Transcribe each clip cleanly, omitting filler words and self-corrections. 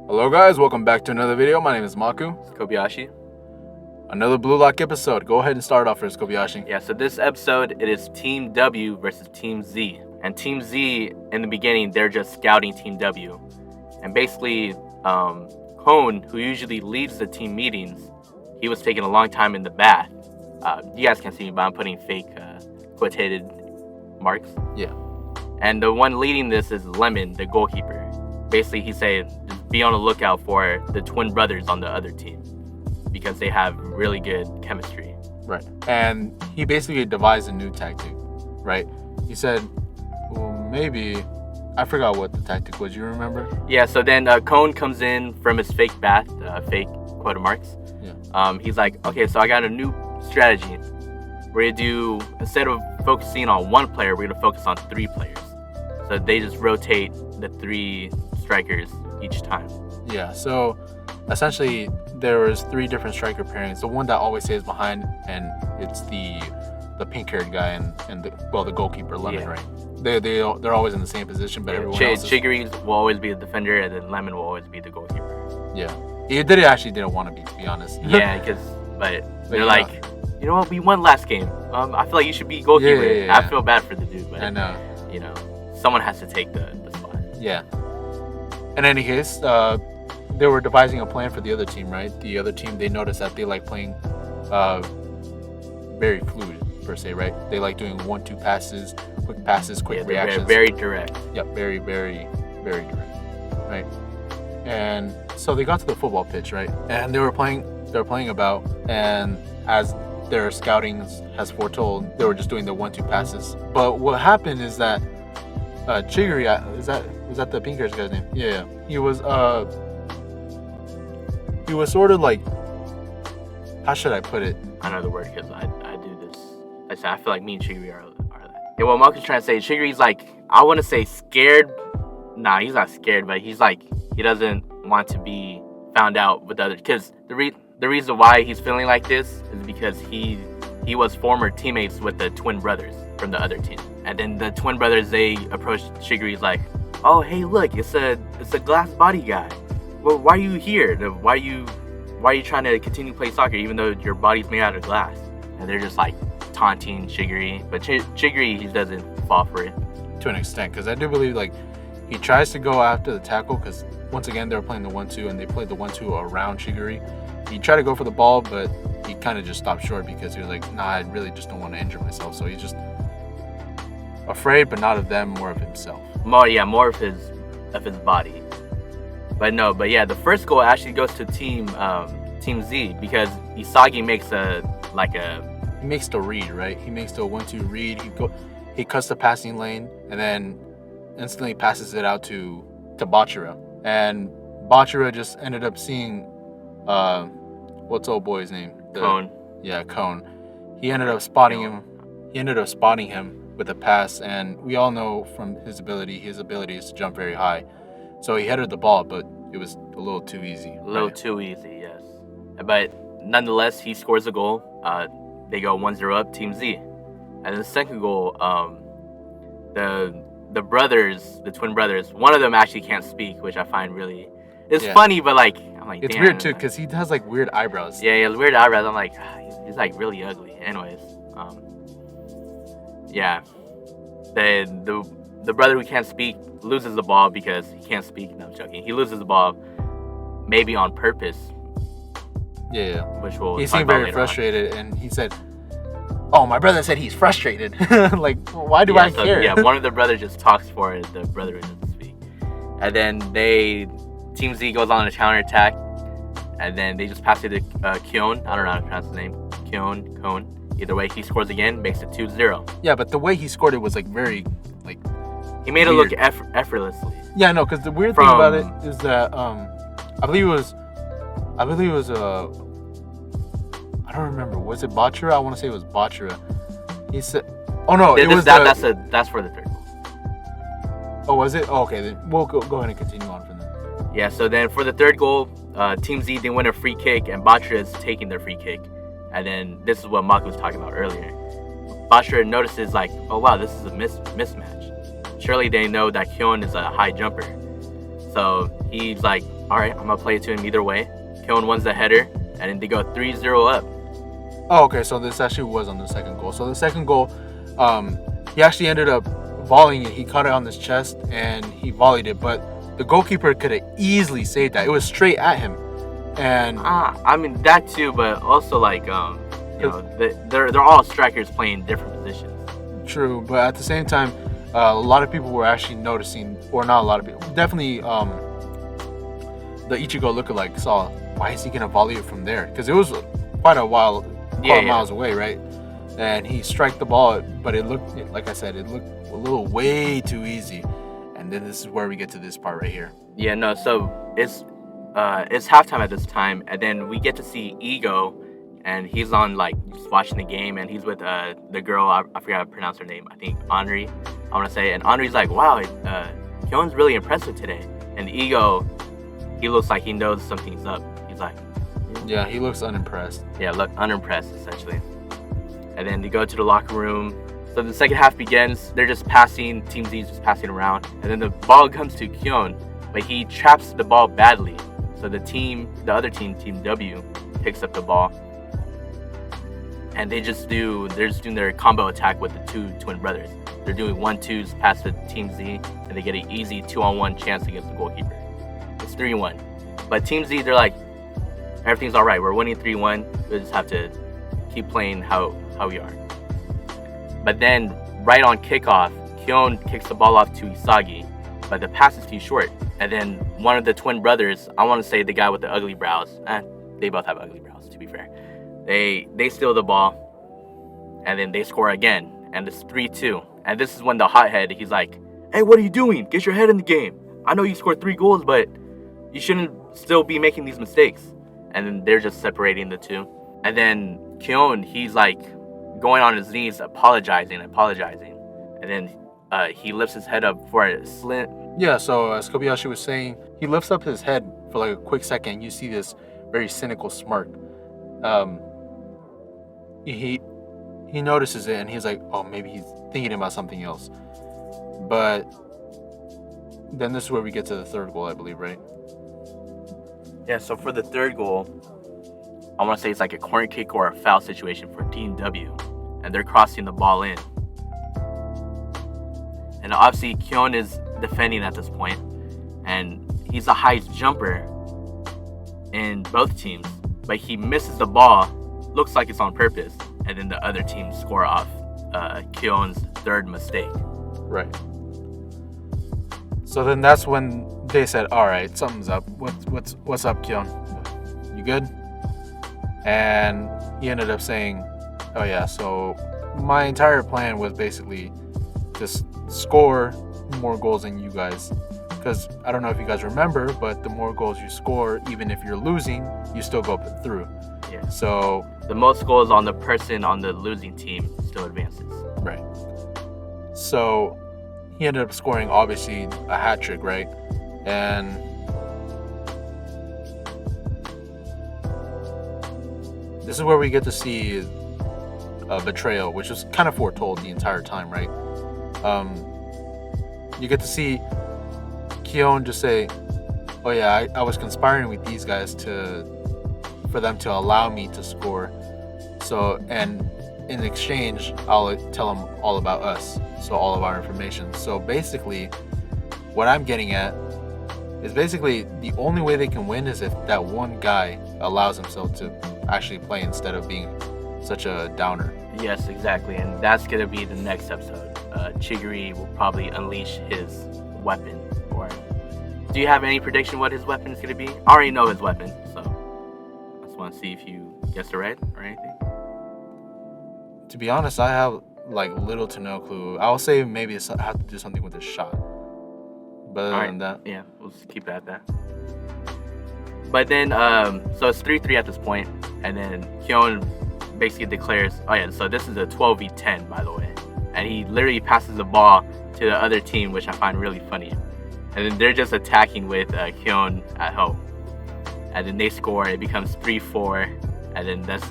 Hello guys, welcome back to another video. My name is Maku. Kobayashi. Another Blue Lock episode. Go ahead and start off first, Kobayashi. Yeah, so this episode, it is Team W versus Team Z. And Team Z, in the beginning, they're just scouting Team W. And basically, Cone, who usually leads the team meetings, he was taking a long time in the bath. You guys can't see me, but I'm putting fake quotated marks. Yeah. And the one leading this is Lemon, the goalkeeper. Basically, he said, just be on the lookout for the twin brothers on the other team because they have really good chemistry. Right. And he basically devised a new tactic, right? He said, well, maybe, I forgot what the tactic was. You remember? Yeah, so then Cone comes in from his fake bath, fake quote marks. Yeah. He's like, okay, so I got a new strategy. We're going to do, instead of focusing on one player, we're going to focus on three players. So they just rotate the three strikers each time. Yeah, so essentially there was three different striker pairings. The one that always stays behind, and it's the pink-haired guy and the goalkeeper, Lemon, Yeah. right? They're always in the same position, but everyone else is... Chigiri will always be the defender, and then Lemon will always be the goalkeeper. Yeah. He didn't want to be honest. Yeah, but they're yeah. like, you know what, we won last game. I feel like you should be goalkeeper. Yeah. I feel bad for the dude, but I know. You know, someone has to take the spot. Yeah. In any case, they were devising a plan for the other team, right? The other team, they noticed that they like playing very fluid, per se, right? They like doing 1-2 passes, quick reactions. Very direct. Yep, very, very, very direct, right? And so they got to the football pitch, right? And they were playing about, and as their scouting has foretold, they were just doing the 1-2 passes. But what happened is that Chigiri, was that the pink-haired guy's name? Yeah. He was sort of like, how should I put it? I know the word because I do this. I feel like me and Chigiri are that. Yeah, what Mark is trying to say, Chigiri's like, I want to say scared. Nah, he's not scared, but he's like, he doesn't want to be found out with others. Because the reason why he's feeling like this is because he was former teammates with the twin brothers from the other team. And then the twin brothers, they approached Chigiri's like, oh, hey, look, it's a glass body guy. Well, why are you here? Why are you trying to continue to play soccer even though your body's made out of glass? And they're just like taunting Chigiri. But Chigiri, he doesn't fall for it. To an extent, because I do believe like he tries to go after the tackle because once again they're playing the 1-2 and they played the 1-2 around Chigiri. He tried to go for the ball, but he kind of just stopped short because he was like, nah, I really just don't want to injure myself. So he's just afraid, but not of them, more of himself. More of his body. But yeah, the first goal actually goes to Team Z because Isagi makes he makes the read, right? He makes the 1-2 read. He cuts the passing lane and then instantly passes it out to Bachira. And Bachira just ended up seeing what's old boy's name? Cone. Yeah, Cone. He ended up spotting him. He ended up spotting him with a pass, and we all know from his ability is to jump very high. So he headed the ball, but it was a little too easy. Too easy, yes. But nonetheless, he scores a goal. They go 1-0 up, Team Z. And then the second goal, the brothers, the twin brothers, one of them actually can't speak, which I find really... It's funny, but like... I'm like, it's damn. Weird too, because he has like weird eyebrows. Yeah, he has weird eyebrows. I'm like, he's like really ugly. Anyways, yeah. The brother who can't speak loses the ball because he can't speak. No, I'm joking. He loses the ball maybe on purpose. Yeah. Which will... He seemed very frustrated, and he said, oh, my brother said he's frustrated. Like, why do I care? Yeah, one of the brothers just talks for the brother who doesn't speak. And then Team Z goes on a counterattack, and then they just pass it to Kyon. I don't know how to pronounce his name. Cone. Either way, he scores again, makes it 2-0. Yeah, but the way he scored it was like very, like... He made weird. It look effortlessly. Yeah, no, because the weird thing about it is that, I believe it was, I don't remember. Was it Bachira? I want to say it was Bachira. He said, oh no, that's for the third goal. Oh, was it? Oh, okay, then we'll go ahead and continue on from there. Yeah, so then for the third goal, Team Z didn't win a free kick, and Bachira is taking their free kick. And then this is what Maka was talking about earlier. Bachira notices like, oh wow, this is a mismatch. Surely they know that Kyon is a high jumper. So he's like, all right, I'm gonna play it to him either way. Kyon wins the header, and then they go 3-0 up. Oh, okay. So this actually was on the second goal. So the second goal, he actually ended up volleying it. He caught it on his chest and he volleyed it, but the goalkeeper could have easily saved that. It was straight at him, and I mean that too, but also like they're all strikers playing different positions. true. But at the same time, a lot of people were actually noticing, or not a lot of people, definitely the Ichigo lookalike saw, why is he gonna volley it from there? Because it was quite a while, miles away, right? And he struck the ball, but it looked, like I said, it looked a little way too easy. And then this is where we get to this part right here. Yeah, no. So it's halftime at this time, and then we get to see Ego, and he's on like just watching the game, and he's with the girl. I forgot how to pronounce her name. I think Henri. I want to say, and Henri's like, "Wow, Kyon's really impressive today." And Ego, he looks like he knows something's up. He's like, yeah, he looks unimpressed. Yeah, look unimpressed essentially. And then they go to the locker room. So the second half begins. They're just passing. Team Z's just passing around, and then the ball comes to Kyon, but he traps the ball badly. So the other team, Team W, picks up the ball, and they're just doing their combo attack with the two twin brothers. They're doing 1-2s past the Team Z, and they get an easy 2-on-1 chance against the goalkeeper. It's 3-1, but Team Z, they're like, everything's all right. We're winning 3-1. We just have to keep playing how we are. But then, right on kickoff, Kyon kicks the ball off to Isagi, but the pass is too short. And then one of the twin brothers, I want to say the guy with the ugly brows, they both have ugly brows, to be fair. They steal the ball, and then they score again, and it's 3-2. And this is when the hothead, he's like, "Hey, what are you doing? Get your head in the game. I know you scored 3 goals, but you shouldn't still be making these mistakes." And then they're just separating the two. And then Kyon, he's like going on his knees, apologizing. And then he lifts his head up for a slim. Yeah, so as Kobayashi was saying, he lifts up his head for like a quick second. You see this very cynical smirk. He notices it and he's like, oh, maybe he's thinking about something else. But then this is where we get to the third goal, I believe, right? Yeah, so for the third goal, I want to say it's like a corner kick or a foul situation for Team W, and they're crossing the ball in. And obviously, Kyon is defending at this point, and he's the highest jumper in both teams, but he misses the ball. Looks like it's on purpose, and then the other team score off Kyon's third mistake. Right. So then that's when they said, "All right, something's up. What's up, Kyon? You good?" And he ended up saying, "Oh yeah, so my entire plan was basically just score more goals than you guys. Because I don't know if you guys remember, but the more goals you score, even if you're losing, you still go through." Yeah. So the most goals on the person on the losing team still advances. Right. So he ended up scoring, obviously, a hat trick, right? And this is where we get to see a betrayal, which was kind of foretold the entire time, right? You get to see Kyon just say, "Oh yeah, I was conspiring with these guys for them to allow me to score. So, and in exchange, I'll tell them all about us, so all of our information." So basically, what I'm getting at is basically the only way they can win is if that one guy allows himself to actually play instead of being such a downer. Yes, exactly, and that's gonna be the next episode. Chigiri will probably unleash his weapon. Or do you have any prediction what his weapon is gonna be? I already know his weapon, so I just want to see if you guessed it right or anything. To be honest, I have like little to no clue. I'll say maybe it's have to do something with his shot. But other than that, yeah, we'll just keep it at that. But then, so it's 3-3 at this point, and then Kyon basically declares, "Oh yeah, so this is a 12v10, by the way," and he literally passes the ball to the other team, which I find really funny. And then they're just attacking with Kyon at home, and then they score. It becomes 3-4, and then that's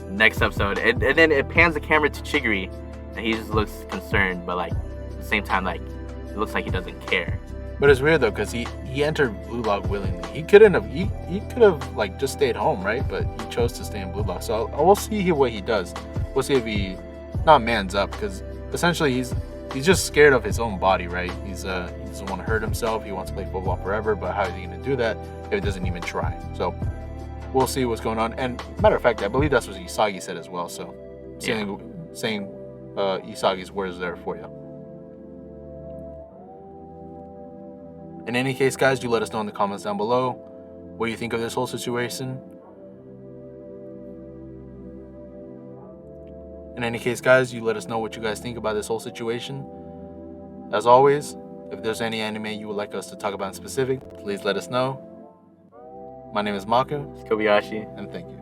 next episode. And then it pans the camera to Chigiri, and he just looks concerned, but like at the same time, like it looks like he doesn't care. But it's weird though, because he entered Blue Lock willingly. He couldn't have. He could have like just stayed home, right? But he chose to stay in Blue Lock. So we'll see what he does. We'll see if he not mans up, because essentially he's just scared of his own body, right? He doesn't want to hurt himself. He wants to play football forever. But how is he going to do that if he doesn't even try? So we'll see what's going on. And matter of fact, I believe that's what Isagi said as well. So saying Isagi's words there for you. In any case, guys, do let us know in the comments down below what you think of this whole situation. In any case, guys, you let us know what you guys think about this whole situation. As always, if there's any anime you would like us to talk about in specific, please let us know. My name is Maka, It's Kobayashi. and thank you.